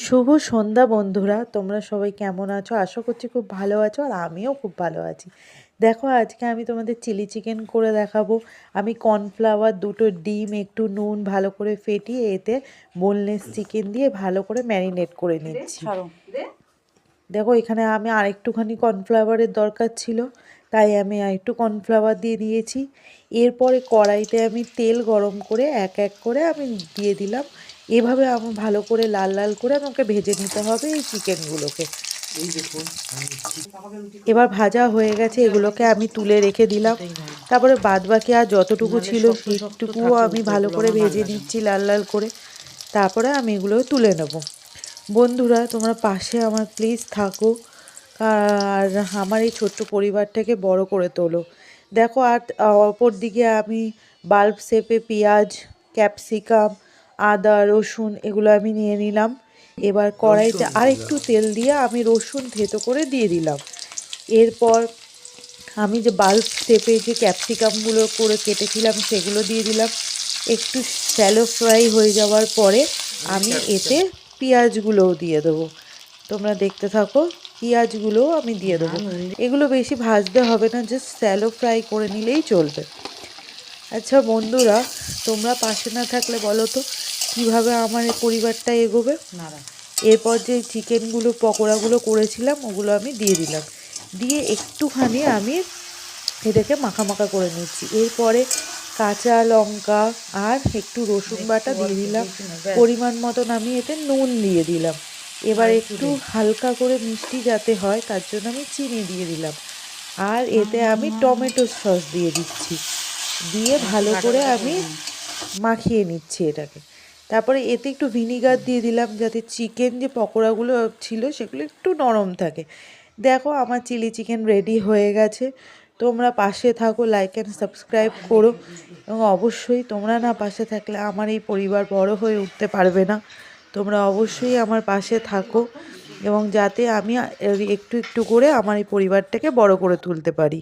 শুভ সন্ধ্যা বন্ধুরা, তোমরা সবাই কেমন আছো? আশা করছি খুব ভালো আছো, আর আমিও খুব ভালো আছি। দেখো, আজকে আমি তোমাদের চিলি চিকেন করে দেখাবো। আমি কর্নফ্লাওয়ার, দুটো ডিম, একটু নুন ভালো করে ফেটিয়ে এতে বোনলেস চিকেন দিয়ে ভালো করে ম্যারিনেট করে নিচ্ছি। দেখো, এখানে আমি আরেকটুখানি কর্নফ্লাওয়ারের দরকার ছিল, তাই আমি আরেকটু কর্নফ্লাওয়ার দিয়ে দিয়েছি। এরপরে কড়াইতে আমি তেল গরম করে এক এক করে আমি দিয়ে দিলাম। এভাবে আমি ভালো করে লাল লাল করে আমাকে ভেজে নিতে হবে এই চিকেনগুলোকে। এবার ভাজা হয়ে গেছে, এগুলোকে আমি তুলে রেখে দিলাম। তারপরে বাদ বাকি আর যতটুকু ছিল সেইটুকুও আমি ভালো করে ভেজে নিচ্ছি লাল লাল করে। তারপরে আমি এগুলো তুলে নেব। বন্ধুরা, তোমরা পাশে আমার প্লিজ থাকো, আর আমার এই ছোট্ট পরিবারটাকে বড় করে তোলো। দেখো, আর অপর দিকে আমি বাল্ব শেপে পেঁয়াজ, ক্যাপসিকাম, আদা, রসুন এগুলো আমি নিয়ে নিলাম। এবার কড়াইতে আরেকটু তেল দিয়ে আমি রসুন থেতো করে দিয়ে দিলাম। এরপর আমি যে বাল্ব শেপে যে ক্যাপসিকামগুলো করে কেটেছিলাম সেগুলো দিয়ে দিলাম। একটু শ্যালো ফ্রাই হয়ে যাওয়ার পরে আমি এতে পেঁয়াজগুলোও দিয়ে দেবো। তোমরা দেখতে থাকো, পেঁয়াজগুলোও আমি দিয়ে দেবো। এগুলো বেশি ভাজতে হবে না, জাস্ট শ্যালো ফ্রাই করে নিলেই চলবে। আচ্ছা বন্ধুরা, তোমরা পাশে না থাকলে বলো তো কীভাবে আমার এই পরিবারটা এগোবে? এরপর যে চিকেনগুলো পকোড়াগুলো করেছিলাম ওগুলো আমি দিয়ে দিলাম, দিয়ে একটুখানি আমি এটাকে মাখা মাখা করে নিচ্ছি। এরপরে কাঁচা লঙ্কা আর একটু রসুন বাটা দিয়ে দিলাম। পরিমাণ মতন আমি এতে নুন দিয়ে দিলাম। এবার একটু হালকা করে মিষ্টি যাতে হয় তার জন্য আমি চিনি দিয়ে দিলাম। আর এতে আমি টমেটো সস দিয়ে দিচ্ছি, দিয়ে ভালো করে আমি মাখিয়ে নিচ্ছি এটাকে। তারপরে এতে একটু ভিনিগার দিয়ে দিলাম যাতে চিকেন যে পকোড়াগুলো ছিল সেগুলো একটু নরম থাকে। দেখো, আমার চিলি চিকেন রেডি হয়ে গেছে। তোমরা পাশে থাকো, লাইক অ্যান্ড সাবস্ক্রাইব করো, এবং অবশ্যই তোমরা না পাশে থাকলে আমার এই পরিবার বড় হয়ে উঠতে পারবে না। তোমরা অবশ্যই আমার পাশে থাকো, এবং যাতে আমি একটু একটু করে আমার এই পরিবারটাকে বড় করে তুলতে পারি।